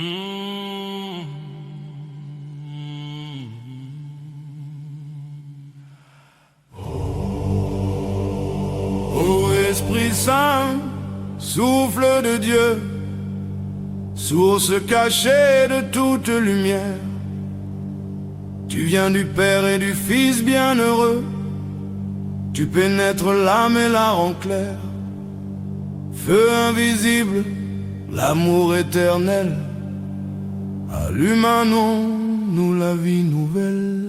Ô Esprit Saint, souffle de Dieu, source cachée de toute lumière, tu viens du Père et du Fils bienheureux, tu pénètres l'âme et la rends claire. Feu invisible, l'amour éternel, allume en nous la vie nouvelle.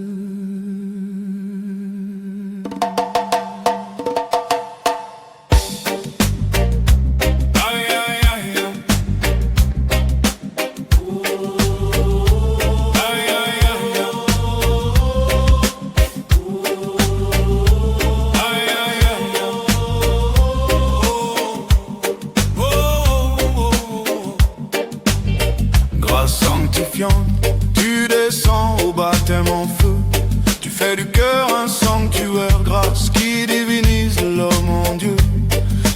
Tu descends au baptême en feu, tu fais du cœur un sanctuaire, grâce qui divinise l'homme en Dieu.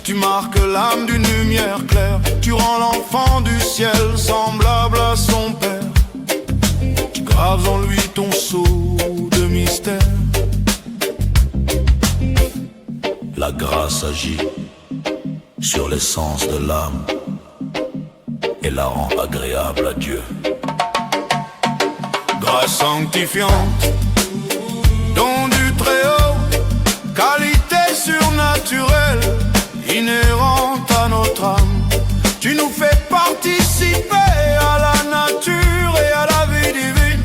Tu marques l'âme d'une lumière claire, tu rends l'enfant du ciel semblable à son Père. Tu graves en lui ton sceau de mystère. La grâce agit sur l'essence de l'âme et la rend agréable à Dieu. Grâce sanctifiante, don du Très-Haut, qualité surnaturelle, inhérente à notre âme. Tu nous fais participer à la nature et à la vie divine,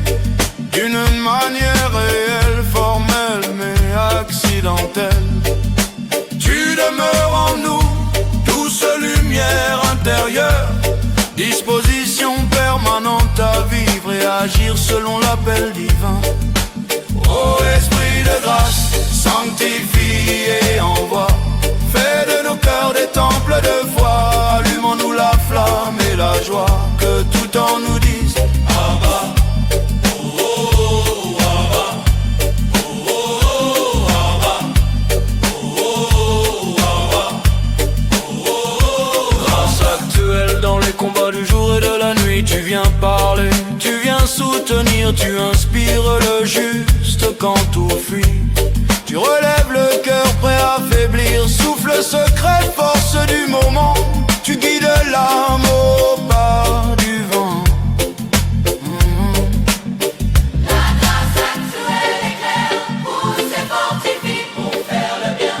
d'une manière réelle, formelle mais accidentelle. Tu demeures en nous, douce lumière intérieure, disposition permanente à vivre et à agir selon l'appel divin. Ô Esprit de grâce, sanctifie et envoie, fais de nos cœurs des temples de foi, allume en nous la flamme et la joie, que tout en nous dise Abba. Combats du jour et de la nuit, tu viens parler, tu viens soutenir, tu inspires le juste quand tout fuit. Tu relèves le cœur prêt à faiblir, souffle secret, force du moment, tu guides l'âme au pas du vent. La grâce actuelle éclaire, pousse et fortifie pour faire le bien.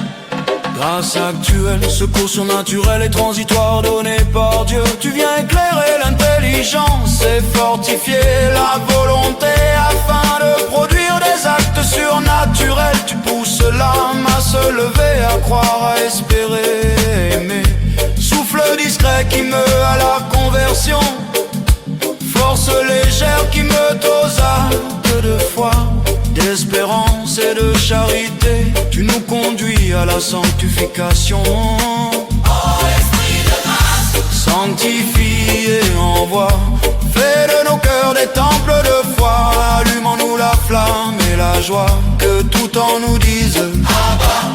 Grâce actuelle, secours surnaturel et transitoire donné par Dieu. Tu viens éclairer l'intelligence et fortifier la volonté afin de produire des actes surnaturels. Tu pousses l'âme à se lever, à croire, à espérer, aimer. Souffle discret qui meut à la conversion, force légère qui meut aux actes de foi, d'espérance et de charité. Tu nous conduis à la sanctification. Ô Esprit de grâce, sanctifie et envoie, fais de nos cœurs des temples de foi, allume en nous la flamme et la joie, que tout en nous dise Abba.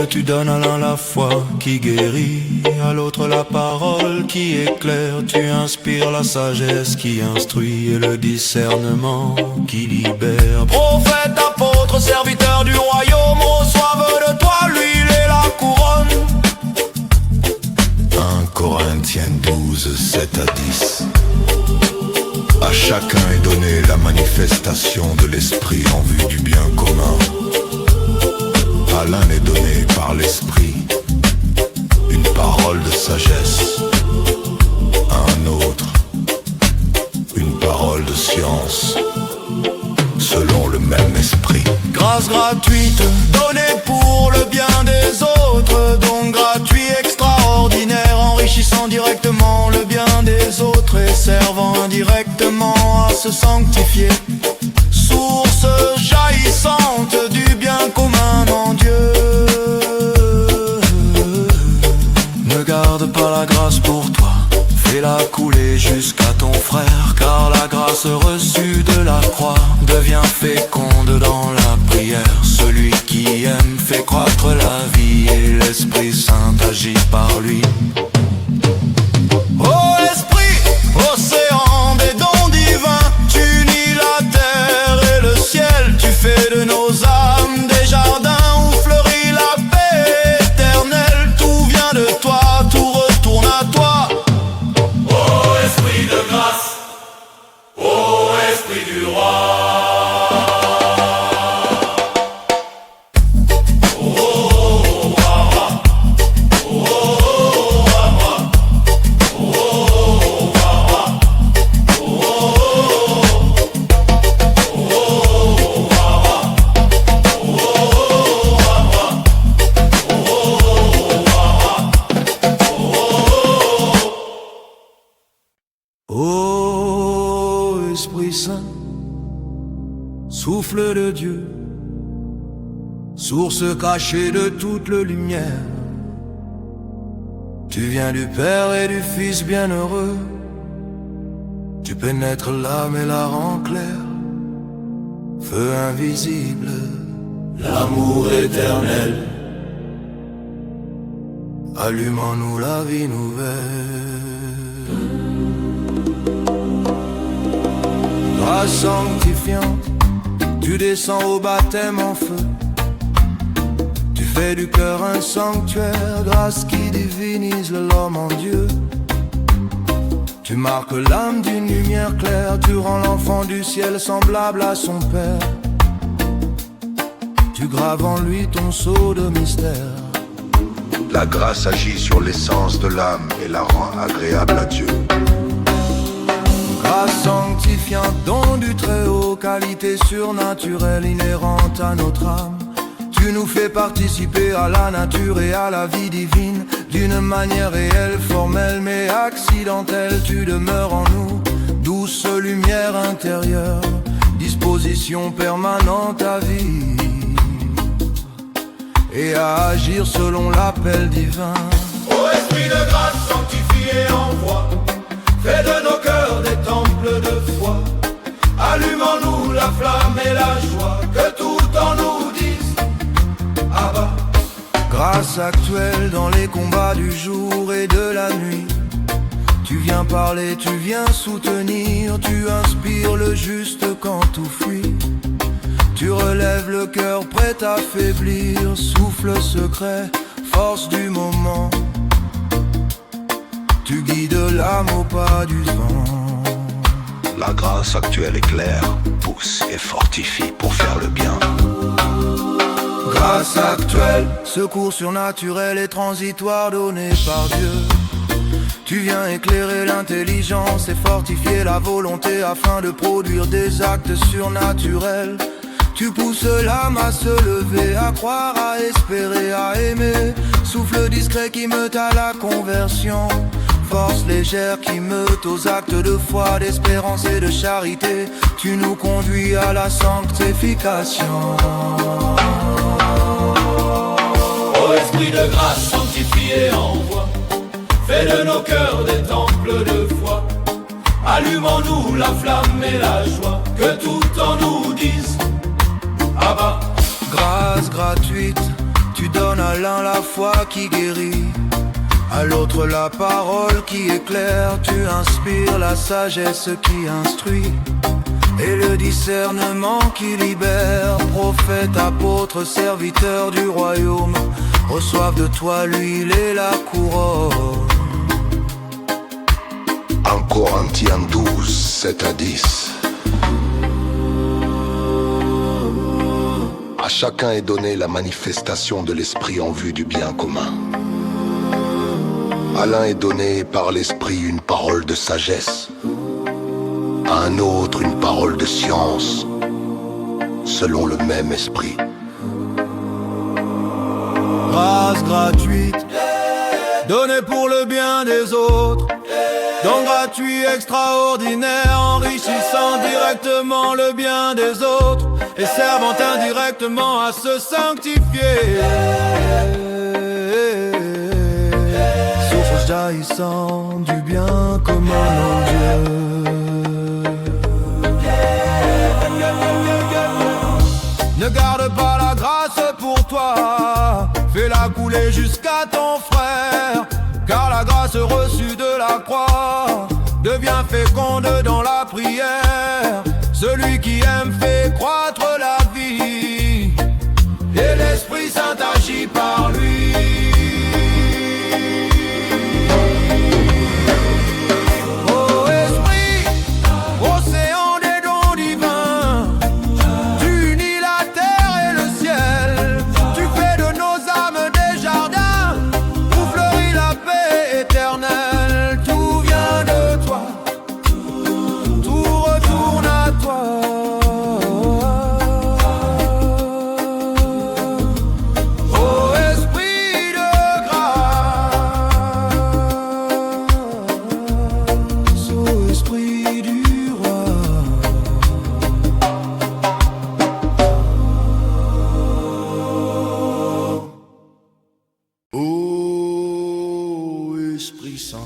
Tu donnes à l'un la foi qui guérit, à l'autre la parole qui éclaire. Tu inspires la sagesse qui instruit et le discernement qui libère. Prophète, apôtre, serviteur du royaume, reçoivent de toi l'huile et la couronne. 1 Corinthiens 12, 7 à 10. À chacun est donnée la manifestation de l'esprit en vue du bien commun. À l'un est donné par l'esprit une parole de sagesse, à un autre une parole de science, selon le même esprit. Grâce gratuite donnée pour le bien des autres, don gratuit extraordinaire, enrichissant directement le bien des autres et servant indirectement à se sanctifier. Source jaillissante du bien commun en Dieu. Ne garde pas la grâce pour toi, fais-la couler jusqu'à ton frère, car la grâce reçue de la croix devient féconde dans entre la vie et l'Esprit Saint agit par lui. Oh Esprit, océan des dons divins, tu unis la terre et le ciel, tu fais de nos âmes des jardins où fleurit la paix éternelle. Tout vient de toi, tout retourne à toi. Ô esprit de grâce, ô esprit du roi. Ô Esprit Saint, souffle de Dieu, source cachée de toute la lumière, tu viens du Père et du Fils bienheureux, tu pénètres l'âme et la rends claire, feu invisible, l'amour éternel, allume en nous la vie nouvelle. Grâce sanctifiante, tu descends au baptême en feu. Tu fais du cœur un sanctuaire, grâce qui divinise l'homme en Dieu. Tu marques l'âme d'une lumière claire, tu rends l'enfant du ciel semblable à son Père. Tu graves en lui ton sceau de mystère. La grâce agit sur l'essence de l'âme et la rend agréable à Dieu. Grâce sanctifiante, don du Très-Haut, qualité surnaturelle inhérente à notre âme. Tu nous fais participer à la nature et à la vie divine, d'une manière réelle, formelle mais accidentelle. Tu demeures en nous, douce lumière intérieure, disposition permanente à vivre et à agir selon l'appel divin. Ô esprit de grâce, sanctifie et envoie, fais de nos cœurs des temples de foi. Allume en nous la flamme et la joie, que tout en nous dise Abba. Grâce actuelle dans les combats du jour et de la nuit, tu viens parler, tu viens soutenir, tu inspires le juste quand tout fuit. Tu relèves le cœur prêt à faiblir, souffle secret, force du moment. Tu guides l'âme au pas du vent. La grâce actuelle éclaire, pousse et fortifie pour faire le bien. Grâce actuelle, secours surnaturel et transitoire donné par Dieu. Tu viens éclairer l'intelligence et fortifier la volonté afin de produire des actes surnaturels. Tu pousses l'âme à se lever, à croire, à espérer, à aimer. Souffle discret qui meute à la conversion. Force légère qui meute aux actes de foi, d'espérance et de charité. Tu nous conduis à la sanctification. Ô esprit de grâce, sanctifie et envoie, fais de nos cœurs des temples de foi. Allume en nous la flamme et la joie, que tout en nous dise Abba. Grâce gratuite, tu donnes à l'un la foi qui guérit, à l'autre la parole qui éclaire. Tu inspires la sagesse qui instruit et le discernement qui libère. Prophète, apôtre, serviteur du royaume, reçoivent de toi l'huile et la couronne. 1 Corinthiens 12, 7 à 10. À chacun est donnée la manifestation de l'esprit en vue du bien commun. À l'un est donné par l'esprit une parole de sagesse, à un autre une parole de science, selon le même esprit. Grâce gratuite, donnée pour le bien des autres, don gratuit extraordinaire, enrichissant directement le bien des autres et servant indirectement à se sanctifier. Source jaillissant du bien commun en Dieu. Ne garde pas la grâce pour toi, fais-la couler jusqu'à ton frère, car la grâce reçue de la croix devient féconde dans la prière. Celui qui aime fait croître la vie, et l'Esprit Saint agit par lui. Ô Esprit, océan des dons divins, tu unis la terre et le ciel, tu fais de nos âmes des jardins où fleurit la paix éternelle. Tout vient de toi, tout retourne à toi. Ô Esprit de grâce, ô Esprit du roi. Ô Esprit Saint,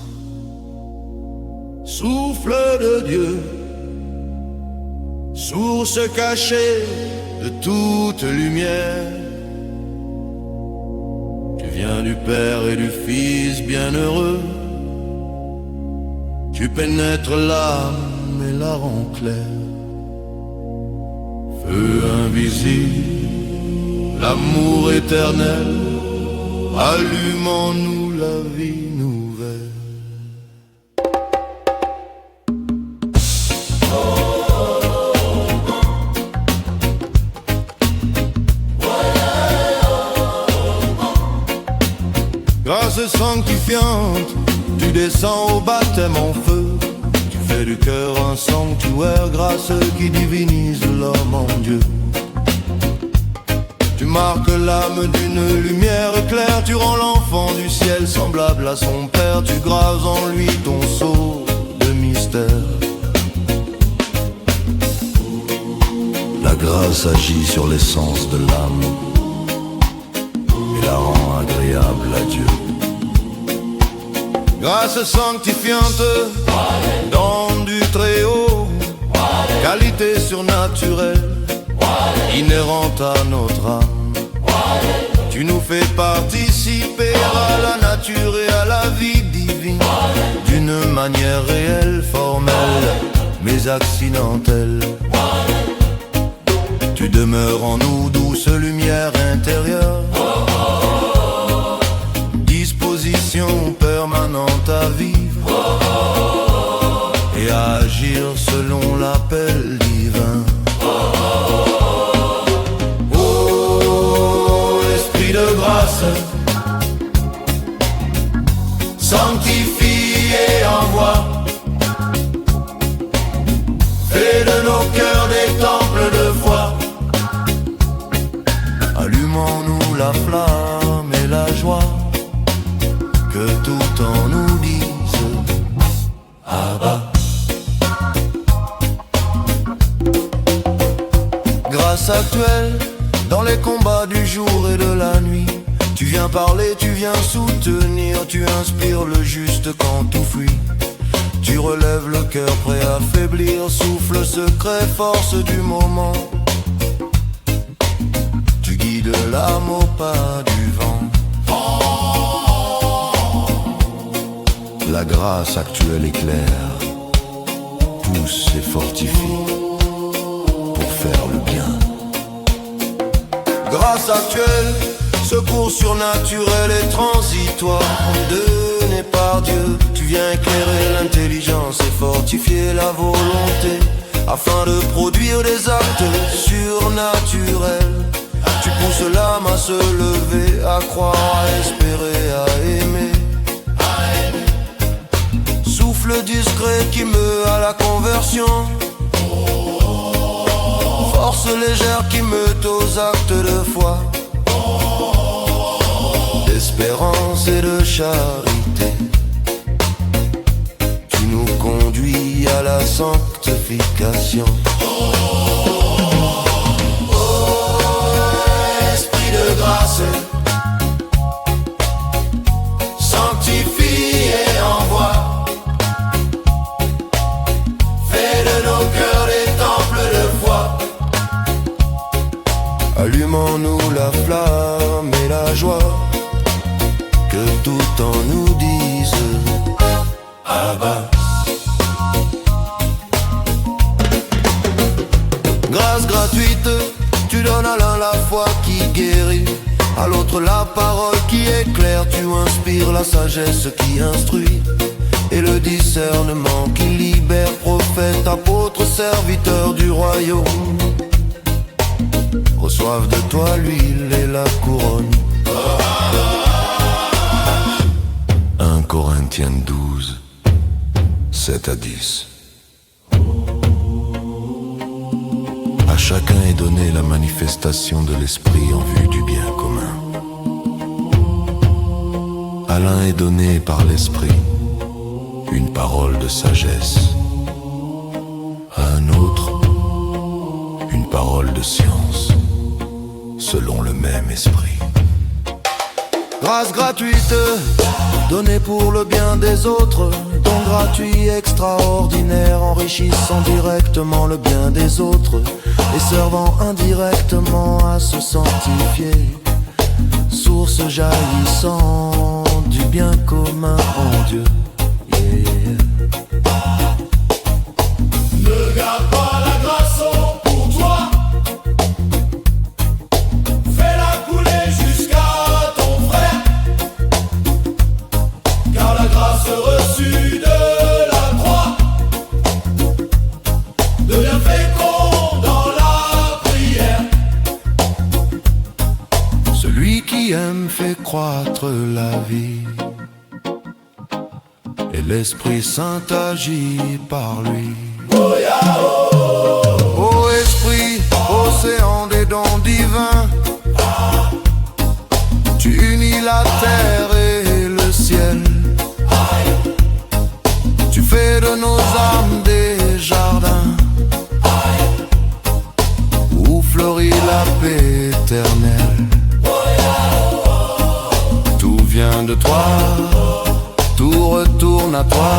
souffle de Dieu, source cachée de toute lumière, tu viens du Père et du Fils bienheureux, tu pénètres l'âme et la rends claire. Feu invisible, l'amour éternel, allume en nous la vie nouvelle. Grâce sanctifiante, tu descends au baptême en feu, tu fais du cœur un sanctuaire, grâce qui divinise l'homme en Dieu. Tu marques l'âme d'une lumière claire, tu rends l'enfant du ciel semblable à son père, tu graves en lui ton sceau de mystère. La grâce agit sur l'essence de l'âme et la rend agréable à Dieu. Grâce sanctifiante, don du Très-Haut, qualité surnaturelle, inhérente à notre âme. Tu nous fais participer à la nature et à la vie divine, d'une manière réelle, formelle, mais accidentelle. Tu demeures en nous, douce lumière intérieure, disposition permanente à vivre et à agir selon l'appel divin. Ô Esprit de grâce, sanctifie et envoie, fais de nos cœurs des temples de foi, allume en nous la flamme et la joie, que tout en nous dise Abba. Grâce actuelle dans les combats du jour et de la nuit, tu viens parler, tu viens soutenir, tu inspires le juste quand tout fuit. Tu relèves le cœur prêt à faiblir, souffle secret, force du moment. Tu guides l'âme au pas du vent. La grâce actuelle éclaire, pousse et fortifie pour faire le bien. Grâce actuelle, secours surnaturel et transitoire, donné par Dieu. Tu viens éclairer l'intelligence et fortifier la volonté, afin de produire des actes surnaturels. Tu pousses l'âme à se lever, à croire, à espérer, à aimer. Souffle discret qui meut à la conversion, force légère qui meut aux actes de foi, d'espérance et de charité. Tu nous conduis à la sanctification. Esprit de grâce, sanctifie et envoie, fais de nos cœurs des temples de foi, Allumons-nous la flamme et la joie, que tout en nous dise Abba. Grâce gratuite, tu donnes à l'un la foi qui guérit, à l'autre la parole qui éclaire. Tu inspires la sagesse qui instruit, et le discernement qui libère. Prophète, apôtre, serviteur du royaume, reçoivent de toi l'huile et la couronne. 1 Corinthiens 12, 7 à 10. À chacun est donnée la manifestation de l'esprit en vue du bien commun. À l'un est donné par l'esprit une parole de sagesse, à un autre une parole de science, selon le même esprit. Grâce gratuite, donnée pour le bien des autres, don gratuit extraordinaire, enrichissant directement le bien des autres et servant indirectement à se sanctifier, source jaillissant du bien commun en Dieu. Ne garde pas la grâce pour toi, fais-la couler jusqu'à ton frère, car la grâce reçue de la croix devient fécond dans la prière. Celui qui aime fait croître la vie, et l'Esprit Saint agit par lui. Ô Esprit, océan des dons divins, tu unis la terre et le ciel. Tu fais de nos âmes des jardins où fleurit la paix éternelle. Tout vient de toi, tout retourne à toi.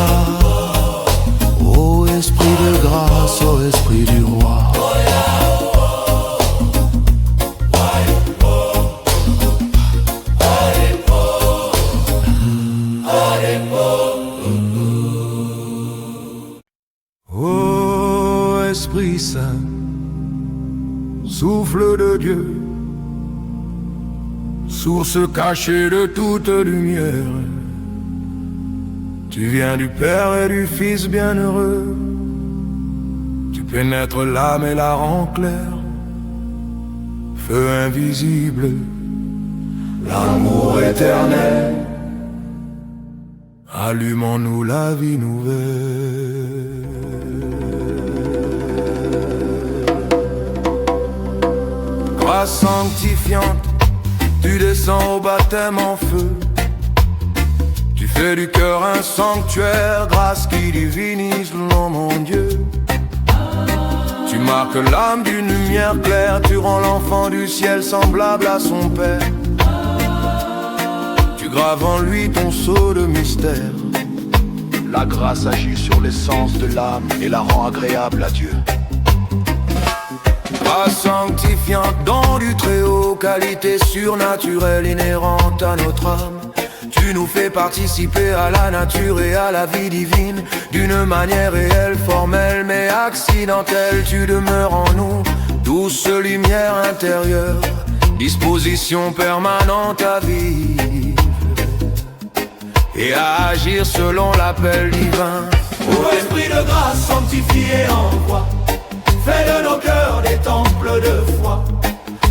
Ô Esprit de grâce, ô Esprit du roi. Ô Esprit Saint, souffle de Dieu, source cachée de toute lumière. Tu viens du Père et du Fils bienheureux, tu pénètres l'âme et la rends claire. Feu invisible, l'amour éternel, allumons-nous la vie nouvelle. Grâce sanctifiante, tu descends au baptême en feu. Tu fais du cœur un sanctuaire, grâce qui divinise l'homme, mon Dieu. Tu marques l'âme d'une lumière claire, tu rends l'enfant du ciel semblable à son Père. Tu graves en lui ton sceau de mystère. La grâce agit sur l'essence de l'âme et la rend agréable à Dieu. Grâce sanctifiante, don du Très-Haut, qualité surnaturelle inhérente à notre âme. Tu nous fais participer à la nature et à la vie divine, d'une manière réelle, formelle mais accidentelle. Tu demeures en nous, douce lumière intérieure, disposition permanente à vivre et à agir selon l'appel divin. Ô Esprit de grâce sanctifié en toi, fais de nos cœurs des temples de foi.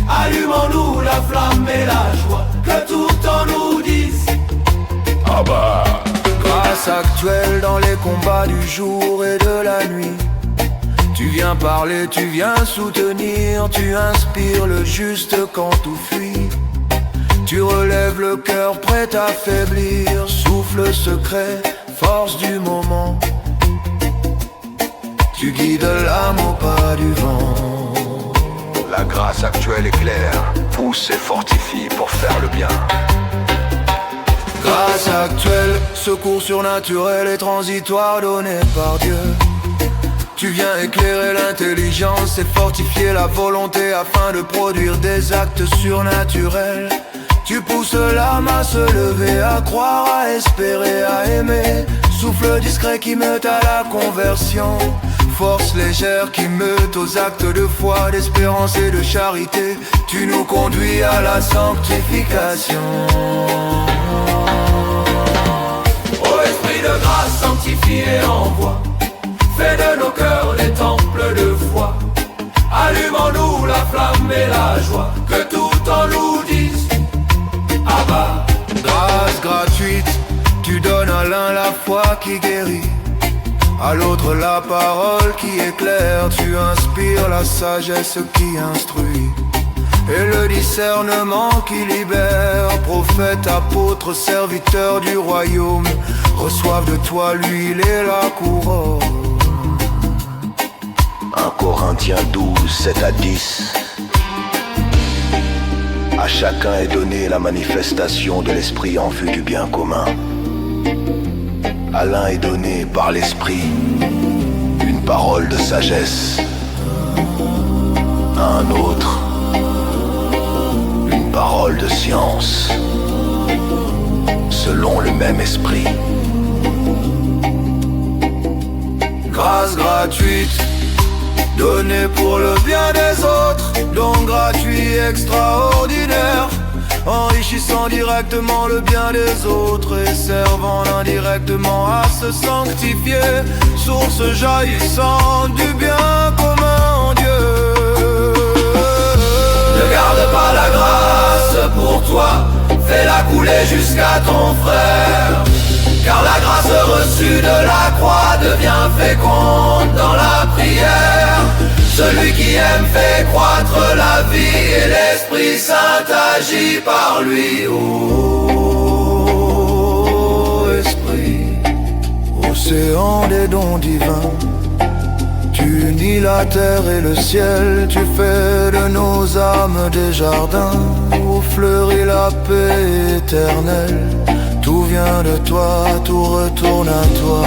Allumons-nous la flamme et la joie, que tout en nous dise Abba. Grâce actuelle dans les combats du jour et de la nuit. Tu viens parler, tu viens soutenir, tu inspires le juste quand tout fuit. Tu relèves le cœur prêt à faiblir, souffle secret, force du moment. Tu guides l'âme au pas du vent. La grâce actuelle est claire, pousse et fortifie pour faire le bien. Grâce actuelle, secours surnaturel et transitoire donné par Dieu. Tu viens éclairer l'intelligence et fortifier la volonté afin de produire des actes surnaturels. Tu pousses l'âme à se lever, à croire, à espérer, à aimer. Souffle discret qui meute à la conversion. Force légère qui meute aux actes de foi, d'espérance et de charité. Tu nous conduis à la sanctification. Ô esprit de grâce, sanctifie et envoie. Fais de nos cœurs des temples de foi. Allume en nous la flamme et la joie. Que tout en nous dise Abba. Grâce gratuite, tu donnes à l'un la foi qui guérit, à l'autre la parole qui éclaire. Tu inspires la sagesse qui instruit et le discernement qui libère. Prophète, apôtre, serviteur du royaume, reçoivent de toi l'huile et la couronne. 1 Corinthiens 12, 7 à 10. À chacun est donnée la manifestation de l'esprit en vue du bien commun. À l'un est donné par l'esprit une parole de sagesse, à un autre une parole de science, selon le même esprit. Grâce gratuite, donnée pour le bien des autres, don gratuit extraordinaire, enrichissant directement le bien des autres et servant indirectement à se sanctifier, source jaillissante du bien commun en Dieu. Ne garde pas la grâce pour toi, fais-la couler jusqu'à ton frère. Car la grâce reçue de la croix devient féconde dans la prière. Celui qui aime fait croître la vie et l'Esprit Saint agit par lui. Ô Esprit, océan des dons divins, tu unis la terre et le ciel, tu fais de nos âmes des jardins où fleurit la paix éternelle. Tout vient de toi, tout retourne à toi.